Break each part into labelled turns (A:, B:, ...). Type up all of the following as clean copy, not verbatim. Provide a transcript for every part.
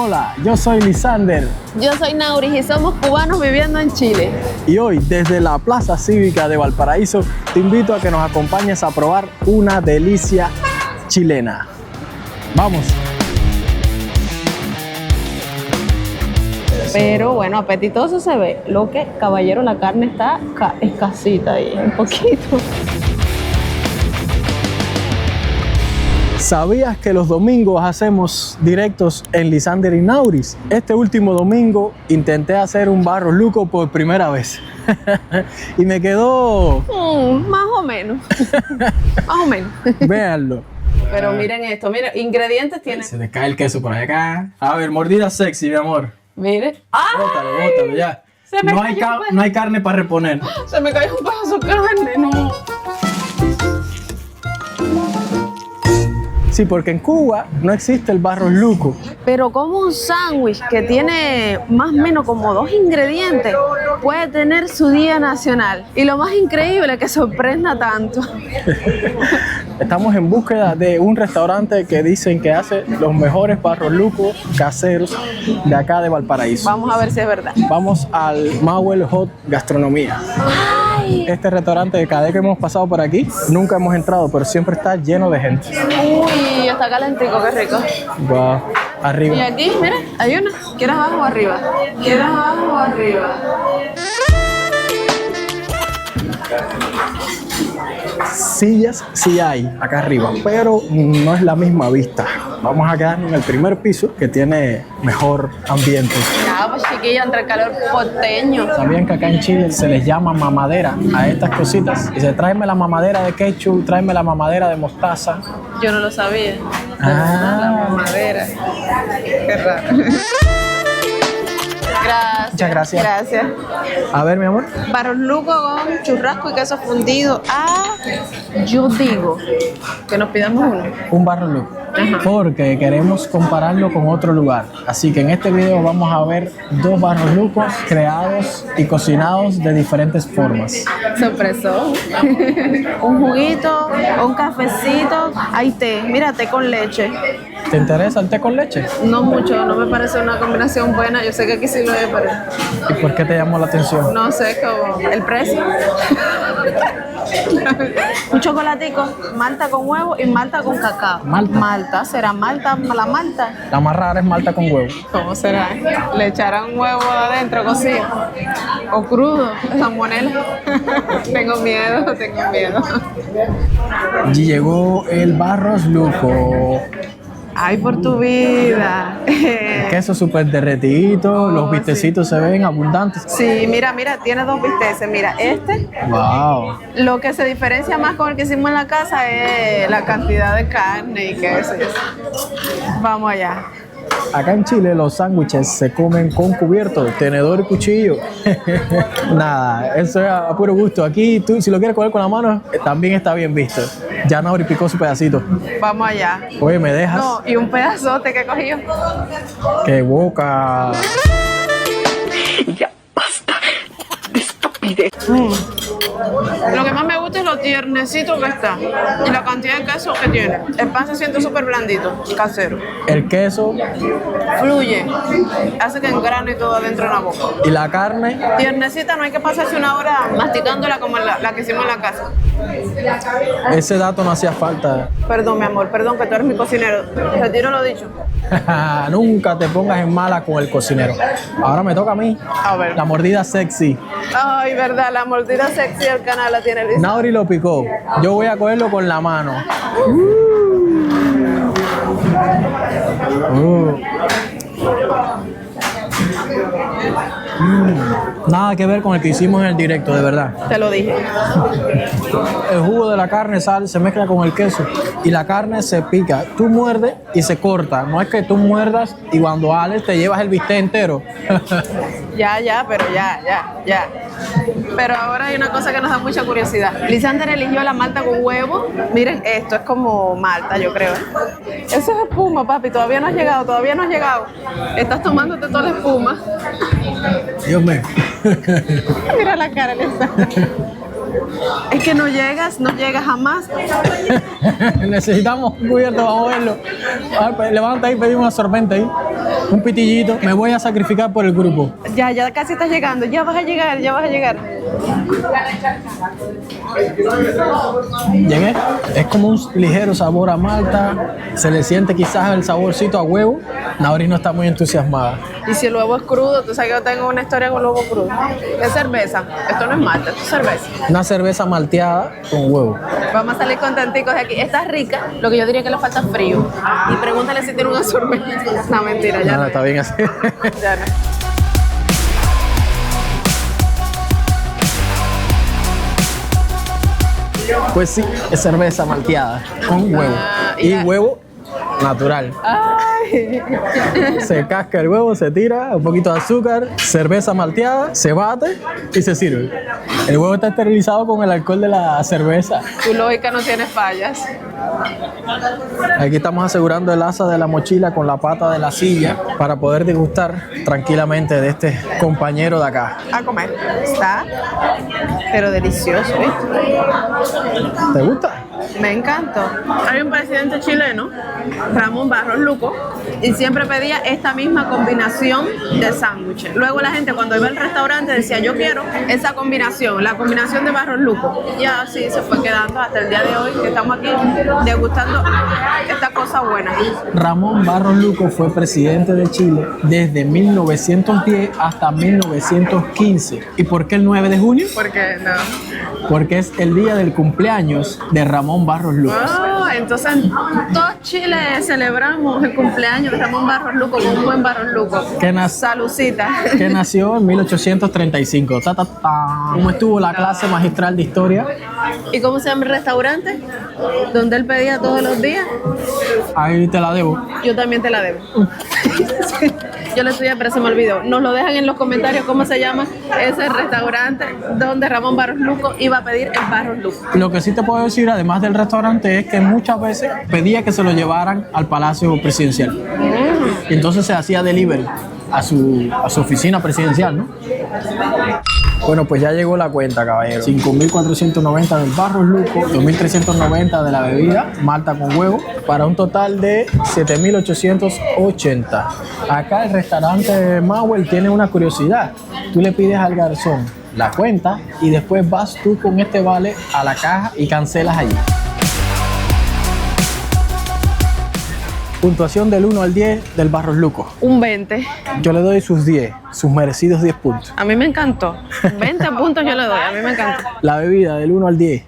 A: Hola, yo soy Lisander
B: Yo soy Nauris y somos cubanos viviendo en Chile.
A: y hoy desde la Plaza Cívica de Valparaíso te invito a que nos acompañes a probar una delicia chilena. ¡Vamos!
B: Pero bueno, apetitoso se ve. Lo que, caballero, la carne está escasita ahí, un poquito.
A: ¿Sabías que los domingos hacemos directos en Lisander y Nauris? Este último domingo intenté hacer un barro luco por primera vez y me quedó...
B: Más o menos. Más o menos.
A: Véanlo.
B: Pero miren esto, miren, ingredientes tiene.
A: Se te cae el queso por acá. A ver, mordida sexy, mi amor.
B: Miren. ¡Ah!
A: Bótalo, ya.
B: Se me
A: No
B: cayó
A: no hay carne para reponer.
B: Se me cayó un pedazo de carne, no.
A: Sí, porque en Cuba no existe el barro luco.
B: Pero como un sándwich que tiene más o menos como 2 ingredientes puede tener su día nacional. Y lo más increíble es que sorprenda tanto.
A: Estamos en búsqueda de un restaurante que dicen que hace los mejores barros lucos caseros de acá de Valparaíso.
B: Vamos a ver si es verdad.
A: Vamos al Mauel Hot Gastronomía.
B: ¡Ay!
A: Este restaurante, cada vez que hemos pasado por aquí, nunca hemos entrado, pero siempre está lleno de gente.
B: Uy, está calentico, qué rico.
A: Wow,
B: Y
A: arriba.
B: aquí, mira, hay una. ¿Quieres abajo o arriba? ¿Quieres abajo o arriba?
A: Sillas sí hay acá arriba, pero no es la misma vista. Vamos a quedarnos en el primer piso, que tiene mejor ambiente.
B: Nada, pues chiquillo, entre el calor porteño.
A: ¿Sabían que acá en Chile se les llama mamadera a estas cositas? Dice, tráeme la mamadera de ketchup, tráeme la mamadera de mostaza.
B: Yo no lo sabía.
A: Ah.
B: La mamadera. Qué raro. Gracias.
A: Muchas gracias.
B: Gracias.
A: A ver, mi amor.
B: Barros luco con churrasco y queso fundido. Yo digo que nos pidamos uno.
A: Un barro luco. Porque queremos compararlo con otro lugar. Así que en este video vamos a ver 2 barros lucos creados y cocinados de diferentes formas.
B: Sorpresón. Un juguito, un cafecito. Hay té. Mira, té con leche.
A: ¿Te interesa el té con leche?
B: No mucho, no me parece una combinación buena. Yo sé que aquí sí lo es, pero
A: ¿Y por qué te llamó la atención?
B: no sé, como el precio. Un chocolatico, malta con huevo y malta con cacao.
A: Malta.
B: ¿Será malta la malta?
A: La más rara es malta con huevo.
B: ¿Cómo será? ¿Le echarán huevo adentro cocido? ¿O crudo? ¿Salmonela? Tengo miedo.
A: Y llegó el barros luco.
B: Ay, por tu vida.
A: Queso súper derretidito, los bistecitos se ven abundantes.
B: Sí, mira, tiene 2 bisteces. Mira,
A: Wow.
B: lo que se diferencia más con el que hicimos en la casa es la cantidad de carne y queso y eso. Vamos allá.
A: Acá en Chile los sándwiches se comen con cubierto, tenedor y cuchillo. Nada, eso es a puro gusto. Aquí tú, si lo quieres comer con la mano, también está bien visto. Ya Nauri picó su pedacito.
B: Vamos allá.
A: Oye, ¿me dejas?
B: No, y un pedazote que cogí yo.
A: ¡Qué boca!
C: Ya basta de estupidez.
B: Lo que más me gusta es lo tiernecito que está y la cantidad de queso que tiene. El pan se siente súper blandito, casero.
A: El queso
B: Fluye, hace que engrane todo adentro de la boca.
A: y la carne.
B: Tiernecita, no hay que pasarse una hora masticándola como la que hicimos en la casa.
A: Ese dato no hacía falta.
B: Perdón, mi amor, perdón que tú eres mi cocinero. Retiro lo dicho.
A: Nunca te pongas en mala con el cocinero. Ahora me toca a mí.
B: A ver.
A: La mordida sexy.
B: Ay, verdad, la mordida sexy del canal la tiene Lisa.
A: Nauri lo picó. Yo voy a cogerlo con la mano. Nada que ver con el que hicimos en el directo, de verdad.
B: Te lo dije.
A: El jugo de la carne se mezcla con el queso y la carne se pica. Tú muerdes y se corta. No es que tú muerdas y cuando Alex te llevas el bistec entero.
B: Pero ya. Pero ahora hay una cosa que nos da mucha curiosidad. Lisander eligió la malta con huevo. Miren, esto es como malta, yo creo. Eso es espuma, papi. Todavía no has llegado. Estás tomándote toda la espuma.
A: Dios mío.
B: Mira la cara, Lisander. Es que no llegas jamás.
A: Necesitamos un cubierto, vamos a verlo. A ver, pues, levanta ahí, pedimos una sorbente ahí. Un pitillito. Me voy a sacrificar por el grupo.
B: Ya casi estás llegando, ya vas a llegar.
A: Llegué. Es como un ligero sabor a malta. Se le siente quizás el saborcito a huevo. Nauri no está muy entusiasmada.
B: Y si el huevo es crudo, tú sabes que yo tengo una historia con el huevo crudo. Es cerveza. Esto no es malta, esto es cerveza.
A: Una cerveza malteada con huevo.
B: Vamos a salir contenticos de aquí. Está rica, lo que yo diría que le falta frío. Y pregúntale si tiene una sorbete. No, mentira, ya
A: No,
B: no.
A: está bien así.
B: Ya no.
A: Pues sí, es cerveza malteada con huevo.
B: y
A: Y
B: la-
A: huevo natural.
B: Ay.
A: Se casca el huevo, se tira, un poquito de azúcar, cerveza malteada, se bate y se sirve. El huevo está esterilizado con el alcohol de la cerveza.
B: Tu lógica no tiene fallas.
A: Aquí estamos asegurando el asa de la mochila con la pata de la silla para poder degustar tranquilamente de este compañero de acá.
B: A comer. Está, pero delicioso, ¿viste?
A: ¿Te gusta?
B: Me encantó. Hay un presidente chileno, Ramón Barros Luco, y siempre pedía esta misma combinación de sándwiches. Luego la gente cuando iba al restaurante decía, yo quiero esa combinación, la combinación de Barros Luco. Y así se fue quedando hasta el día de hoy, que estamos aquí degustando esta cosa buena.
A: Ramón Barros Luco fue presidente de Chile desde 1910 hasta 1915. ¿Y por qué el 9 de junio?
B: Porque no.
A: Porque es el día del cumpleaños de Ramón Barros Luco.
B: Oh, entonces en todo Chile celebramos el cumpleaños de Ramón Barros Luco con un buen Barros Luco. Salucita.
A: Que nació en 1835. Ta, ta, ta. ¿Cómo estuvo la clase magistral de historia?
B: ¿Y cómo se llama el restaurante? Donde él pedía todos los días.
A: Ahí te la debo.
B: Yo también te la debo. Sí, yo lo estudié, pero se me olvidó. Nos lo dejan en los comentarios cómo se llama ese restaurante donde Ramón Barros Luco iba a pedir el Barros Luco.
A: Lo que sí te puedo decir, además del restaurante, es que muchas veces pedía que se lo llevaran al Palacio Presidencial. Y entonces se hacía delivery a su oficina presidencial, ¿no? Bueno, pues ya llegó la cuenta, caballero. 5.490 del Barros Luco, 2.390 de la bebida, malta con huevo, para un total de 7.880. Acá el restaurante Mauel tiene una curiosidad. Tú le pides al garzón la cuenta y después vas tú con este vale a la caja y cancelas allí. Puntuación del 1 al 10 del Barros Luco.
B: Un 20.
A: Yo le doy sus 10, sus merecidos 10 puntos.
B: A mí me encantó. 20 puntos yo le doy, a mí me encantó.
A: La bebida del 1 al 10.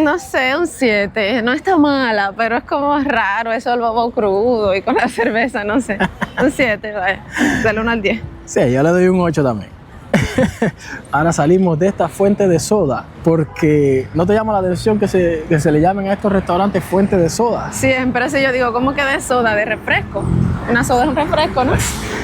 B: No sé, un 7. No está mala, pero es como raro eso del bobo crudo y con la cerveza, no sé. Un 7, vaya. Del 1 al 10.
A: Sí, yo le doy un 8 también. Ahora salimos de esta fuente de soda, porque ¿no te llama la atención que se le llamen a estos restaurantes fuente de soda?
B: Siempre así yo digo, ¿cómo que de soda? De refresco. Una soda es un refresco, ¿no?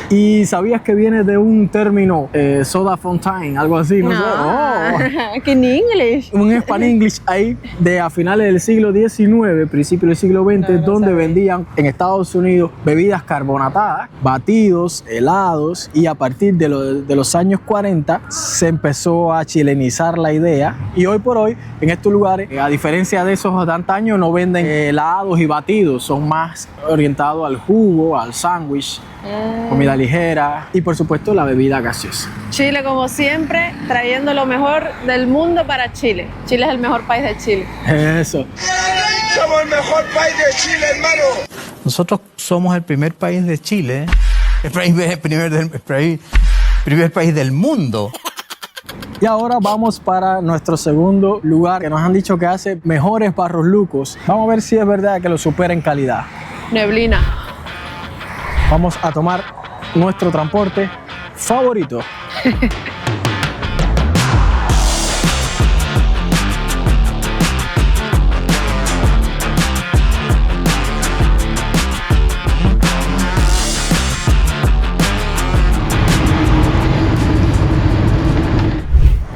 A: ¿Y sabías que viene de un término, soda fontaine, algo así? No sé.
B: que en English.
A: Un Spanish English ahí de a finales del siglo XIX, principio del siglo XX,
B: No
A: donde
B: sabía.
A: vendían en Estados Unidos bebidas carbonatadas, batidos, helados, y a partir de los años 40 se empezó a chilenizar la idea, y hoy por hoy en estos lugares, a diferencia de esos de antaño, no venden helados y batidos, son más orientados al jugo, al sándwich, comida ligera y por supuesto la bebida gaseosa.
B: Chile, como siempre, trayendo lo mejor del mundo para Chile. Chile es el mejor país de Chile.
A: Eso.
D: Somos el mejor país de Chile, hermano.
E: Nosotros somos el primer país de Chile, el primer país del mundo.
A: Y ahora vamos para nuestro segundo lugar, que nos han dicho que hace mejores Barros Lucos. Vamos a ver si es verdad que lo supera en calidad.
B: Neblina.
A: Vamos a tomar nuestro transporte favorito.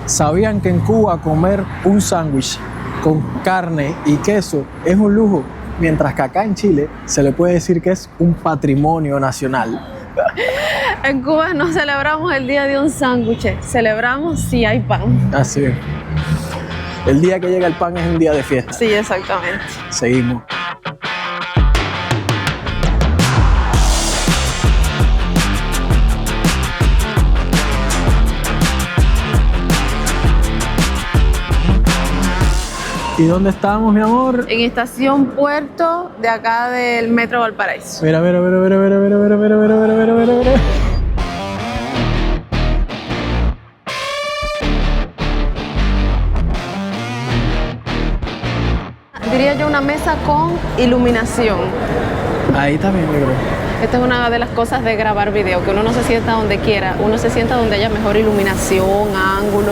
A: ¿Sabían que en Cuba comer un sándwich con carne y queso es un lujo? Mientras que acá en Chile se le puede decir que es un patrimonio nacional.
B: En Cuba no celebramos el día de un sándwich, celebramos si hay pan.
A: Así es. El día que llega el pan es un día de fiesta.
B: Sí, exactamente.
A: Seguimos. ¿Y dónde estamos, mi amor?
B: En Estación Puerto de acá del Metro Valparaíso.
A: Mira, mira, mira, mira, mira, mira, mira, mira, mira, mira, mira, mira, mira.
B: Diría yo una mesa con iluminación.
A: Ahí también, yo creo.
B: Esta es una de las cosas de grabar video, que uno no se sienta donde quiera, uno se sienta donde haya mejor iluminación, ángulo.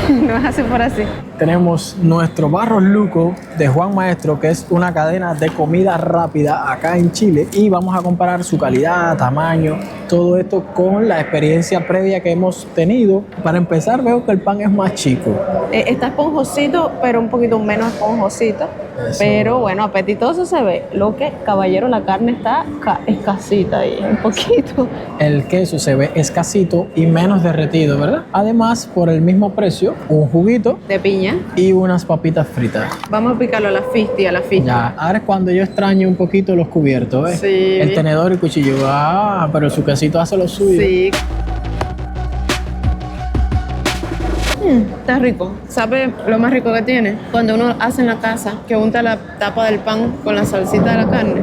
B: No es así por así.
A: Tenemos nuestro Barros Luco de Juan Maestro, que es una cadena de comida rápida acá en Chile, y vamos a comparar su calidad, tamaño, todo esto con la experiencia previa que hemos tenido. Para empezar, veo que el pan es más chico.
B: Está esponjosito, pero un poquito menos esponjosito.
A: Eso.
B: Pero bueno, apetitoso se ve. Lo que, caballero, la carne está escasita ahí, un poquito.
A: El queso se ve escasito y menos derretido, ¿verdad? Además, por el mismo precio, un juguito
B: De piña.
A: y unas papitas fritas.
B: Vamos a picarlo a la fisti, a la fisti.
A: Ya, ahora es cuando yo extraño un poquito los cubiertos, ¿ves?
B: Sí.
A: El tenedor y el cuchillo. Ah, pero su quesito hace lo suyo.
B: Sí. Está rico. ¿Sabe lo más rico que tiene? Cuando uno hace en la casa, que unta la tapa del pan con la salsita de la carne.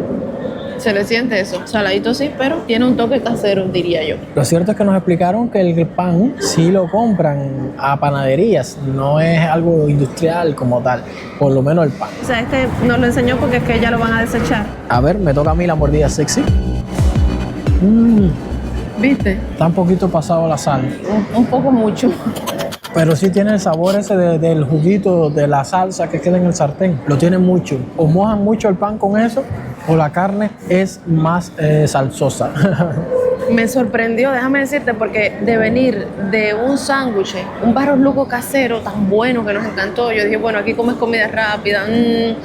B: Se le siente eso. Saladito sí, pero tiene un toque casero, diría yo.
A: Lo cierto es que nos explicaron que el pan sí lo compran a panaderías, no es algo industrial como tal, por lo menos el pan.
B: O sea, este nos lo enseñó porque es que ya lo van a desechar.
A: A ver, me toca a mí la mordida sexy.
B: ¿Viste?
A: Está un poquito pasado la sal,
B: Un poco mucho.
A: pero sí tiene el sabor ese del juguito, de la salsa que queda en el sartén. Lo tiene mucho. O mojan mucho el pan con eso, o la carne es más salsosa.
B: Me sorprendió, déjame decirte, porque de venir de un sándwich, un Barros Luco casero tan bueno que nos encantó, yo dije, bueno, aquí comes comida rápida,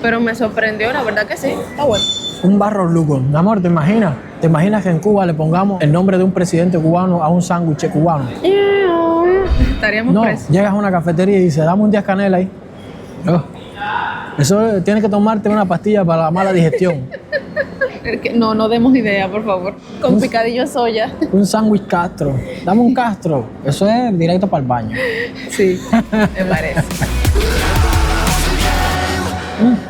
B: pero me sorprendió, la verdad que sí, está bueno.
A: Un Barros Luco. Mi amor, ¿te imaginas? ¿Te imaginas que en Cuba le pongamos el nombre de un presidente cubano a un sándwich cubano?
B: Estaríamos
A: No,
B: presos.
A: llegas a una cafetería y dices, dame un días canela ahí. No. Eso tienes que tomarte una pastilla para la mala digestión.
B: No demos idea, por favor. Con picadillo de soya.
A: Un sándwich Castro. Dame un Castro. Eso es directo para el baño.
B: Sí, me parece.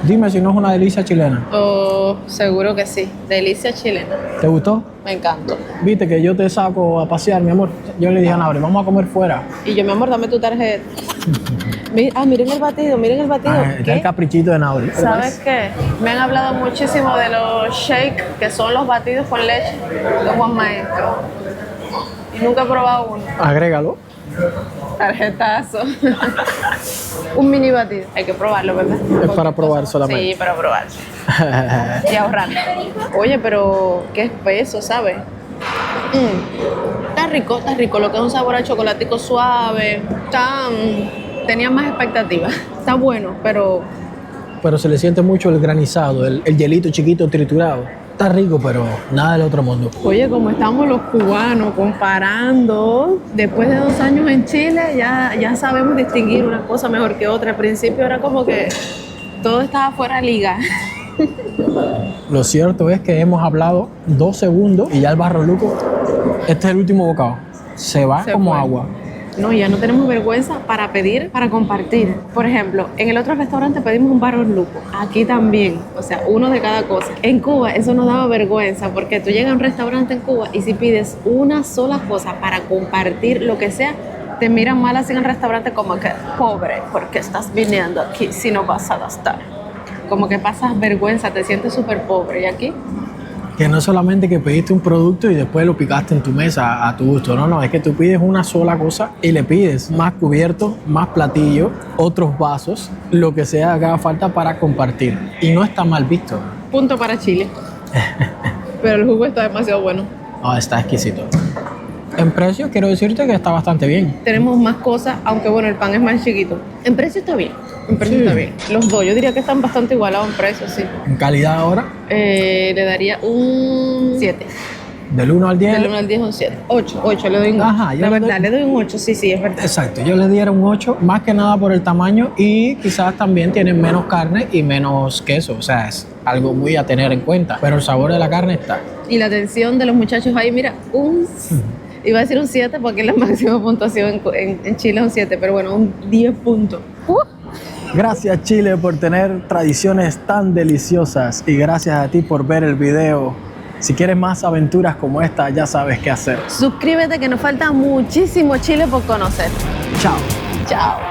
A: Dime si no es una delicia chilena.
B: Oh, seguro que sí. Delicia chilena.
A: ¿Te gustó?
B: Me encantó.
A: Viste que yo te saco a pasear, mi amor. Yo le dije a Nabre, vamos a comer fuera.
B: Y yo, mi amor, dame tu tarjeta. Miren el batido, miren el batido.
A: Ah, está el caprichito de Nabre.
B: ¿Sabes qué? Me han hablado muchísimo de los shakes, que son los batidos con leche de Juan Maestro. Y nunca he probado uno.
A: Agrégalo.
B: Tarjetazo. Un mini batido. Hay que probarlo, ¿verdad?
A: Es para probar solamente.
B: Sí, para probar. Y ahorrar. Oye, pero qué espeso, ¿sabes? Está rico. Lo que es un sabor a chocolatico suave. Tenía más expectativas. Está bueno, pero
A: Pero se le siente mucho el granizado, el hielito chiquito triturado. Está rico, pero nada del otro mundo.
B: oye, como estamos los cubanos comparando, después de 2 años en Chile, ya sabemos distinguir una cosa mejor que otra. Al principio era como que todo estaba fuera de liga.
A: Lo cierto es que hemos hablado 2 segundos y ya el Barros Luco, este es el último bocado. Se va
B: Se
A: como
B: fue.
A: agua.
B: No, ya no tenemos vergüenza para pedir, para compartir. Por ejemplo, en el otro restaurante pedimos un Barros Luco. Aquí también, o sea, uno de cada cosa. En Cuba eso nos daba vergüenza porque tú llegas a un restaurante en Cuba y si pides una sola cosa para compartir lo que sea, te miran mal así en el restaurante como que, pobre, porque estás viniendo aquí si no vas a gastar. Como que pasas vergüenza, te sientes súper pobre. Y aquí,
A: Que no es solamente que pediste un producto y después lo picaste en tu mesa a tu gusto. No, es que tú pides una sola cosa y le pides más cubiertos, más platillos, otros vasos, lo que sea que haga falta para compartir. Y no está mal visto.
B: punto para Chile. Pero el jugo está demasiado bueno.
A: No, está exquisito. En precio quiero decirte que está bastante bien.
B: Tenemos más cosas, aunque bueno, el pan es más chiquito. En precio está bien. En precio
A: Sí.
B: está bien. Los dos, yo diría que están bastante igualados en precio, sí.
A: En calidad ahora,
B: Le daría un 7.
A: Del 1 al 10.
B: Del 1 al 10 un 7. 8 le doy un 8.
A: Ajá, yo
B: la
A: le
B: verdad,
A: doy-
B: le doy un 8, sí, es verdad.
A: Exacto, yo le diera un 8, más que nada por el tamaño y quizás también tienen menos carne y menos queso, o sea, es algo muy a tener en cuenta, pero el sabor de la carne está.
B: Y la atención de los muchachos ahí, mira, iba a decir un 7 porque la máxima puntuación en Chile es un 7, pero bueno, un 10 puntos.
A: Gracias Chile por tener tradiciones tan deliciosas y gracias a ti por ver el video. Si quieres más aventuras como esta, ya sabes qué hacer.
B: Suscríbete que nos falta muchísimo Chile por conocer.
A: Chao.
B: Chao.